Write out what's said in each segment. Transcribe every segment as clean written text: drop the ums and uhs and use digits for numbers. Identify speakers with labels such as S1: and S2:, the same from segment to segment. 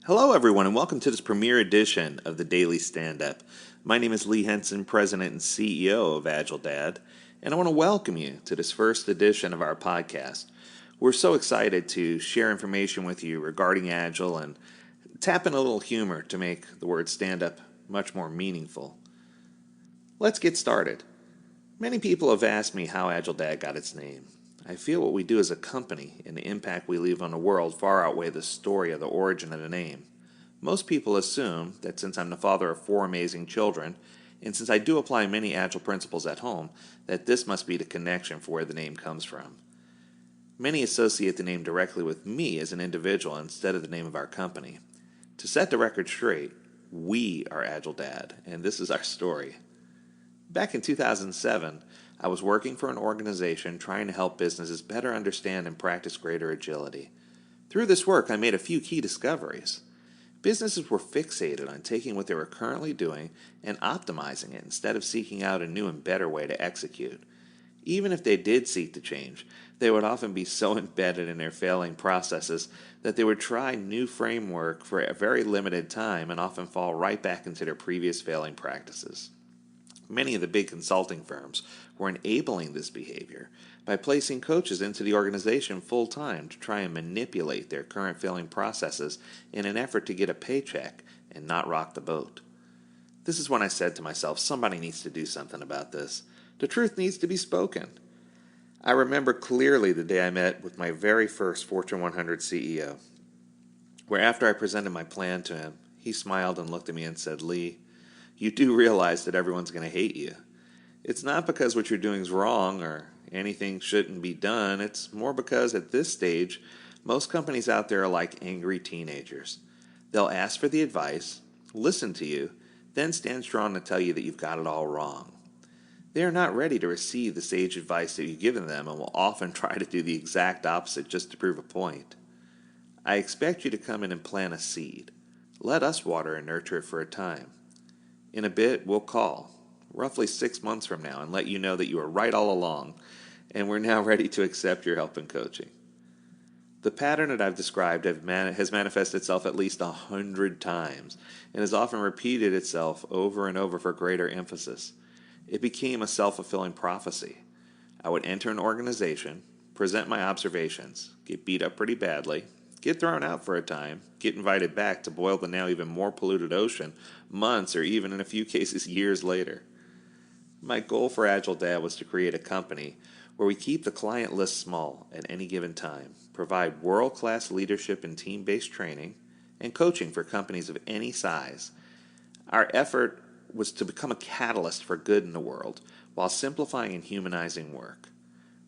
S1: Hello, everyone, and welcome to this premiere edition of the Daily Stand-Up. My name is Lee Henson, President and CEO of AgileDad, and I want to welcome you to this first edition of our podcast. We're so excited to share information with you regarding Agile and tap in a little humor to make the word stand-up much more meaningful. Let's get started. Many people have asked me how AgileDad got its name. I feel what we do as a company and the impact we leave on the world far outweigh the story of the origin of the name. Most people assume that since I'm the father of 4 amazing children, and since I do apply many Agile principles at home, that this must be the connection for where the name comes from. Many associate the name directly with me as an individual instead of the name of our company. To set the record straight, we are AgileDad, and this is our story. Back in 2007, I was working for an organization trying to help businesses better understand and practice greater agility. Through this work, I made a few key discoveries. Businesses were fixated on taking what they were currently doing and optimizing it instead of seeking out a new and better way to execute. Even if they did seek to change, they would often be so embedded in their failing processes that they would try new framework for a very limited time and often fall right back into their previous failing practices. Many of the big consulting firms were enabling this behavior by placing coaches into the organization full-time to try and manipulate their current failing processes in an effort to get a paycheck and not rock the boat. This is when I said to myself, somebody needs to do something about this. The truth needs to be spoken. I remember clearly the day I met with my very first Fortune 100 CEO, where after I presented my plan to him, he smiled and looked at me and said, "Lee, you do realize that everyone's going to hate you. It's not because what you're doing is wrong or anything shouldn't be done. It's more because at this stage, most companies out there are like angry teenagers. They'll ask for the advice, listen to you, then stand strong to tell you that you've got it all wrong. They are not ready to receive the sage advice that you've given them and will often try to do the exact opposite just to prove a point. I expect you to come in and plant a seed. Let us water and nurture it for a time. In a bit, we'll call, roughly 6 months from now, and let you know that you were right all along, and we're now ready to accept your help and coaching." The pattern that I've described has manifested itself at least 100 times, and has often repeated itself over and over for greater emphasis. It became a self-fulfilling prophecy. I would enter an organization, present my observations, get beat up pretty badly, get thrown out for a time, get invited back to boil the now even more polluted ocean months or even in a few cases years later. My goal for AgileDad was to create a company where we keep the client list small at any given time, provide world-class leadership and team-based training, and coaching for companies of any size. Our effort was to become a catalyst for good in the world while simplifying and humanizing work.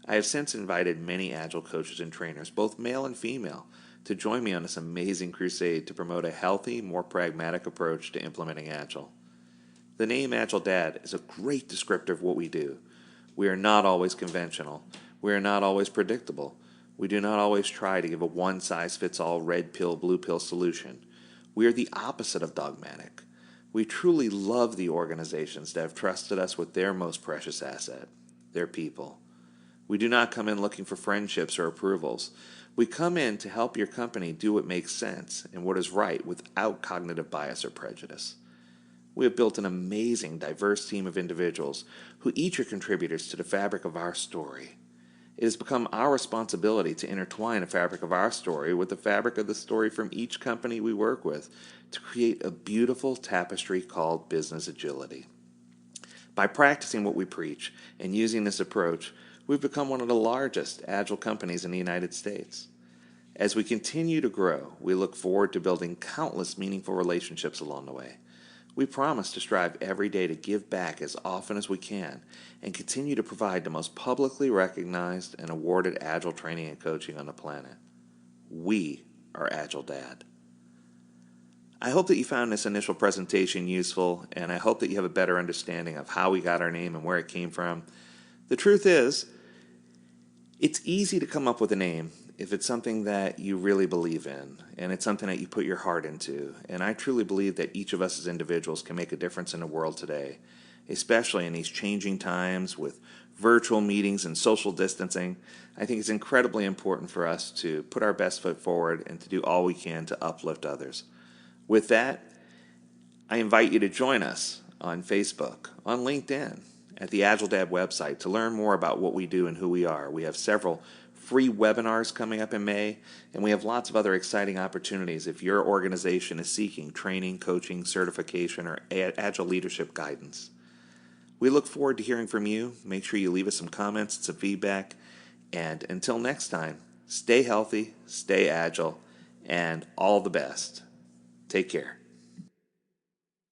S1: I have since invited many Agile coaches and trainers, both male and female, to join me on this amazing crusade to promote a healthy, more pragmatic approach to implementing Agile. The name AgileDad is a great descriptor of what we do. We are not always conventional. We are not always predictable. We do not always try to give a one-size-fits-all red pill, blue pill solution. We are the opposite of dogmatic. We truly love the organizations that have trusted us with their most precious asset, their people. We do not come in looking for friendships or approvals. We come in to help your company do what makes sense and what is right without cognitive bias or prejudice. We have built an amazing, diverse team of individuals who each are contributors to the fabric of our story. It has become our responsibility to intertwine the fabric of our story with the fabric of the story from each company we work with to create a beautiful tapestry called business agility. By practicing what we preach and using this approach, we've become one of the largest Agile companies in the United States. As we continue to grow, we look forward to building countless meaningful relationships along the way. We promise to strive every day to give back as often as we can and continue to provide the most publicly recognized and awarded Agile training and coaching on the planet. We are AgileDad. I hope that you found this initial presentation useful, and I hope that you have a better understanding of how we got our name and where it came from. The truth is, it's easy to come up with a name if it's something that you really believe in, and it's something that you put your heart into. And I truly believe that each of us as individuals can make a difference in the world today, especially in these changing times with virtual meetings and social distancing. I think it's incredibly important for us to put our best foot forward and to do all we can to uplift others. With that, I invite you to join us on Facebook, on LinkedIn, at the AgileDad website to learn more about what we do and who we are. We have several free webinars coming up in May, and we have lots of other exciting opportunities if your organization is seeking training, coaching, certification, or Agile leadership guidance. We look forward to hearing from you. Make sure you leave us some comments and some feedback. And until next time, stay healthy, stay agile, and all the best. Take care.